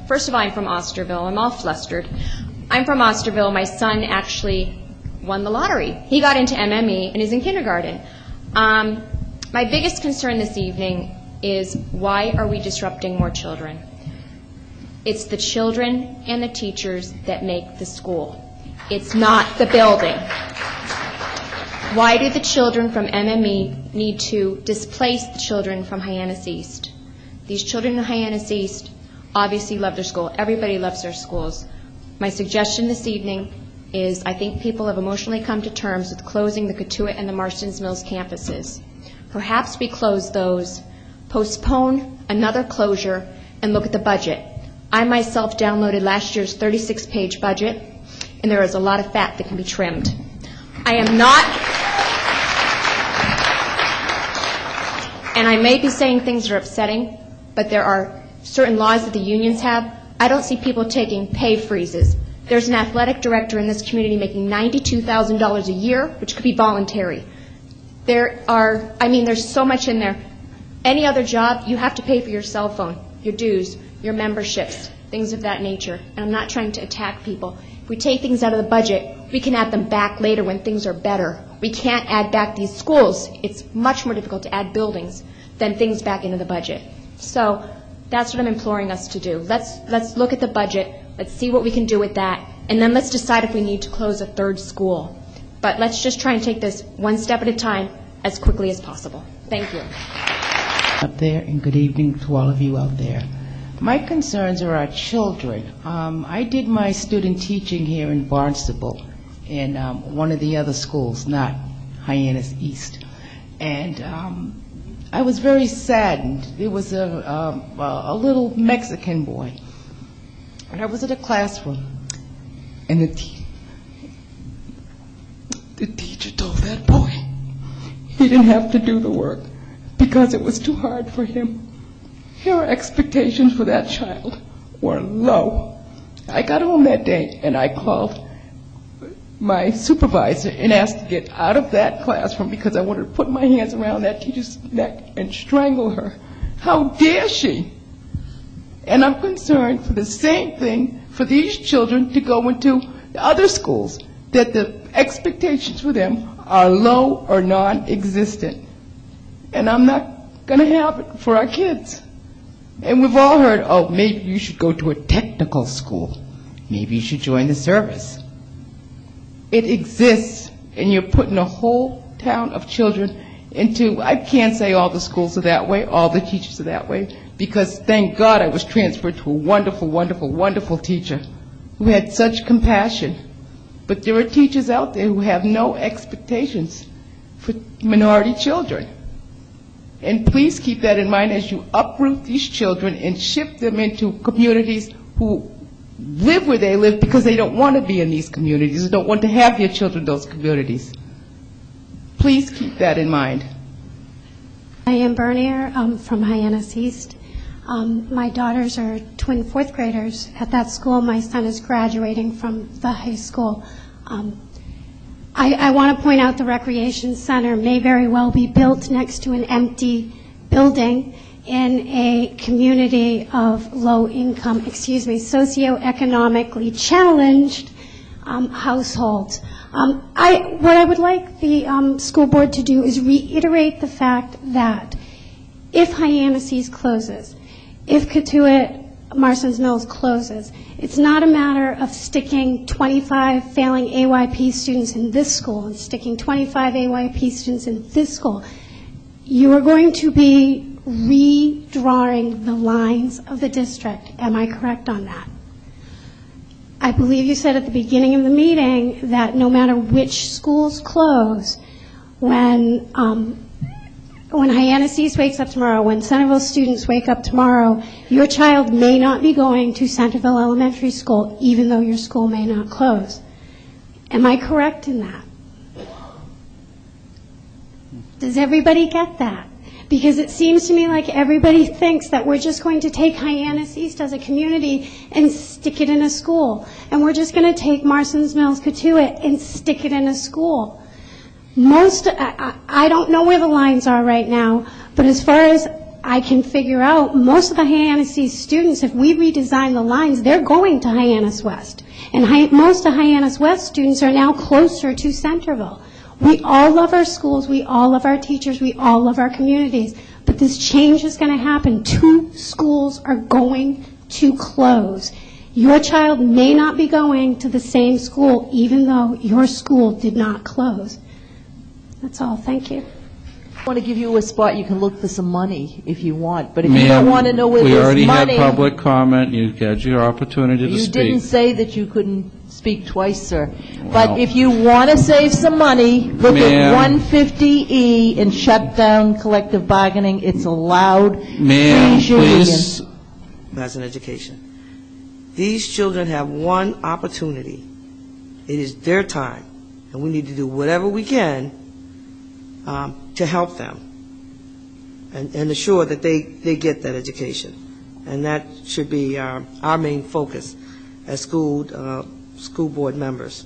First of all, I'm from Osterville. I'm all flustered. I'm from Osterville. My son actually won the lottery. He got into MME and is in kindergarten. My biggest concern this evening is, why are we disrupting more children? It's the children and the teachers that make the school. It's not the building. Why do the children from MME need to displace the children from Hyannis East? These children in Hyannis East obviously love their school. Everybody loves their schools. My suggestion this evening is, I think people have emotionally come to terms with closing the Cotuit and the Marston's Mills campuses. Perhaps we close those, postpone another closure, and look at the budget. I myself downloaded last year's 36-page budget, and there is a lot of fat that can be trimmed. I am not, and I may be saying things that are upsetting, but there are certain laws that the unions have. I don't see people taking pay freezes. There's an athletic director in this community making $92,000 a year, which could be voluntary. There's so much in there. Any other job, you have to pay for your cell phone, your dues, your memberships, things of that nature. And I'm not trying to attack people. If we take things out of the budget, we can add them back later when things are better. We can't add back these schools. It's much more difficult to add buildings than things back into the budget. So that's what I'm imploring us to do. Let's look at the budget. Let's see what we can do with that. And then let's decide if we need to close a third school. But let's just try and take this one step at a time as quickly as possible. Thank you. Up there, and good evening to all of you out there. My concerns are our children. I did my student teaching here in Barnstable in one of the other schools, not Hyannis East. And I was very saddened. There was a little Mexican boy, and I was in a classroom, and the teacher told that boy he didn't have to do the work because it was too hard for him. Her expectations for that child were low. I got home that day, and I called my supervisor and asked to get out of that classroom because I wanted to put my hands around that teacher's neck and strangle her. How dare she? And I'm concerned for the same thing for these children to go into other schools, that the expectations for them are low or non-existent. And I'm not going to have it for our kids. And we've all heard, oh, maybe you should go to a technical school. Maybe you should join the service. It exists, and you're putting a whole town of children into, I can't say all the schools are that way, all the teachers are that way, because thank God I was transferred to a wonderful, wonderful, wonderful teacher who had such compassion. But there are teachers out there who have no expectations for minority children. And please keep that in mind as you uproot these children and shift them into communities who live where they live because they don't want to be in these communities, or don't want to have their children in those communities. Please keep that in mind. I am Bernier from Hyannis East. My daughters are twin fourth graders at that school. My son is graduating from the high school. I want to point out the recreation center may very well be built next to an empty building in a community of socioeconomically challenged households. What I would like the school board to do is reiterate the fact that if Hyannis East closes, if Cotuit Marston's Mills closes, it's not a matter of sticking 25 failing AYP students in this school and sticking 25 AYP students in this school. You are going to be redrawing the lines of the district. Am I correct on that? I believe you said at the beginning of the meeting that no matter which schools close, when Hyannis East wakes up tomorrow, when Centerville students wake up tomorrow, your child may not be going to Centerville Elementary School, even though your school may not close. Am I correct in that? Does everybody get that? Because it seems to me like everybody thinks that we're just going to take Hyannis East as a community and stick it in a school. And we're just going to take Marston's Mills, Cotuit, and stick it in a school. I don't know where the lines are right now, but as far as I can figure out most of the Hyannis East students, if we redesign the lines, they're going to Hyannis West. And most of Hyannis West students are now closer to Centerville. We all love our schools, we all love our teachers, we all love our communities. But this change is going to happen. 2 schools are going to close. Your child may not be going to the same school, even though your school did not close. That's all. Thank you. I want to give you a spot you can look for some money if you want, but if you don't want to know where there's money... We already had public comment. You had your opportunity to speak. You didn't say that you couldn't speak twice, sir. But if you want to save some money, look at 150E and shut down collective bargaining. It's allowed. Ma'am, please. As an education. These children have one opportunity. It is their time, and we need to do whatever we can to help them and assure that they get that education. And that should be our main focus as school board members.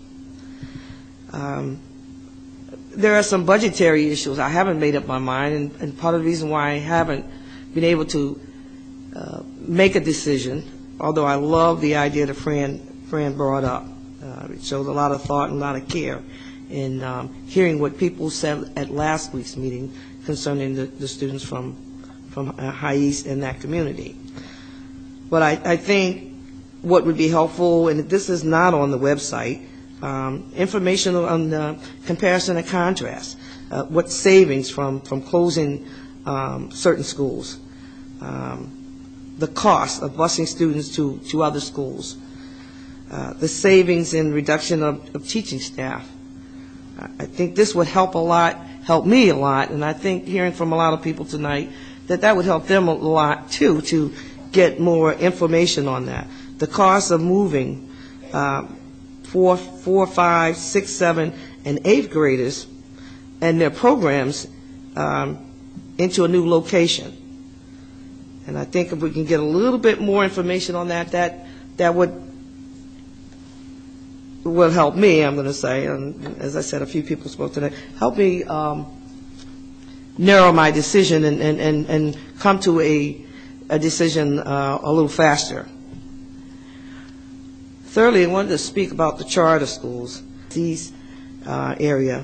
There are some budgetary issues. I haven't made up my mind, and part of the reason why I haven't been able to make a decision, although I love the idea that Fran brought up. It shows a lot of thought and a lot of care in hearing what people said at last week's meeting concerning the students from High East and that community. But I think what would be helpful, and this is not on the website, information on the comparison and contrast, what savings from closing certain schools, the cost of busing students to other schools, the savings in reduction of teaching staff. I think this would help me a lot, and I think hearing from a lot of people tonight that would help them a lot too, to get more information on that. The cost of moving 4, 5, 6, 7, and 8th graders and their programs into a new location. And I think if we can get a little bit more information on that will help me, I'm going to say, and as I said, a few people spoke today, help me narrow my decision and come to a decision a little faster. Thirdly, I wanted to speak about the charter schools. These area,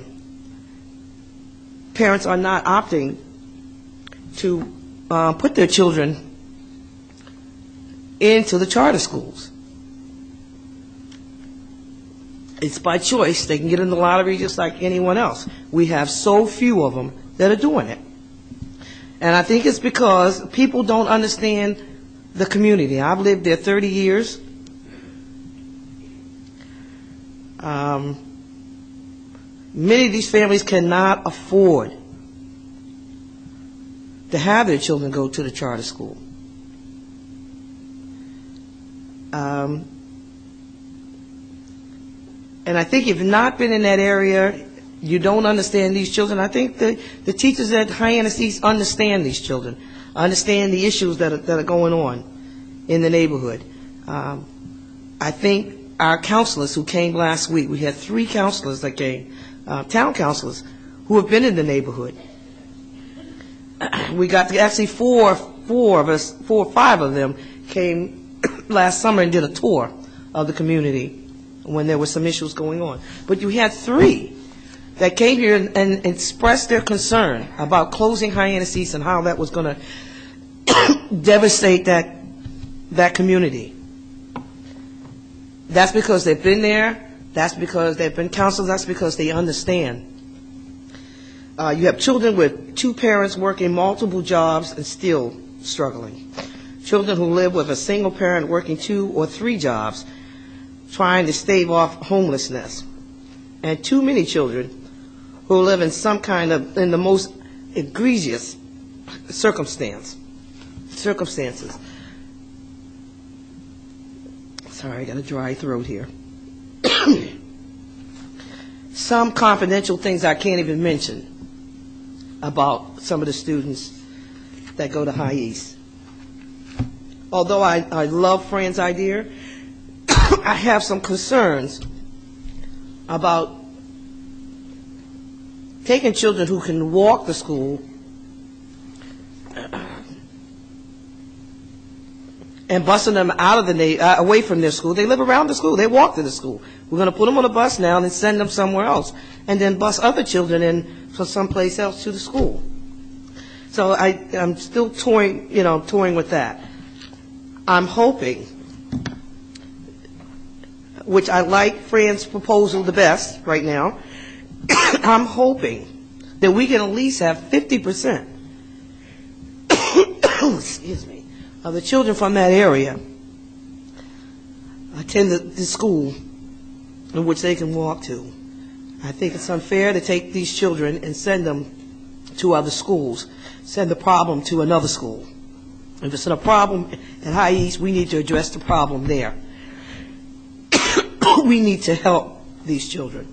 parents are not opting to put their children into the charter schools. It's by choice. They can get in the lottery just like anyone else. We have so few of them that are doing it. And I think it's because people don't understand the community. I've lived there 30 years. Many of these families cannot afford to have their children go to the charter school. And I think if you've not been in that area, you don't understand these children. I think the teachers at Hyannis East understand these children, understand the issues that are going on in the neighborhood. I think our counselors who came last week, we had 3 counselors that came, town counselors, who have been in the neighborhood. We got actually 4 or 5 of them came last summer and did a tour of the community when there were some issues going on. But you had 3 that came here and expressed their concern about closing Hyannis East and how that was going to devastate that community. That's because they've been there. That's because they've been counselors. That's because they understand. You have children with 2 parents working multiple jobs and still struggling. Children who live with a single parent working 2 or 3 jobs, trying to stave off homelessness. And too many children who live in in the most egregious circumstances. Sorry, I got a dry throat here. Some confidential things I can't even mention about some of the students that go to High East. Although I love Fran's idea, I have some concerns about taking children who can walk to school and busing them out of away from their school. They live around the school. They walk to the school. We're going to put them on a bus now and send them somewhere else, and then bus other children in from someplace else to the school. So I'm still toying with that. I'm hoping, which I like Fran's proposal the best right now, I'm hoping that we can at least have 50%, excuse me, of the children from that area attend the school in which they can walk to. I think it's unfair to take these children and send them to other schools, send the problem to another school. If it's a problem at High East, we need to address the problem there. We need to help these children.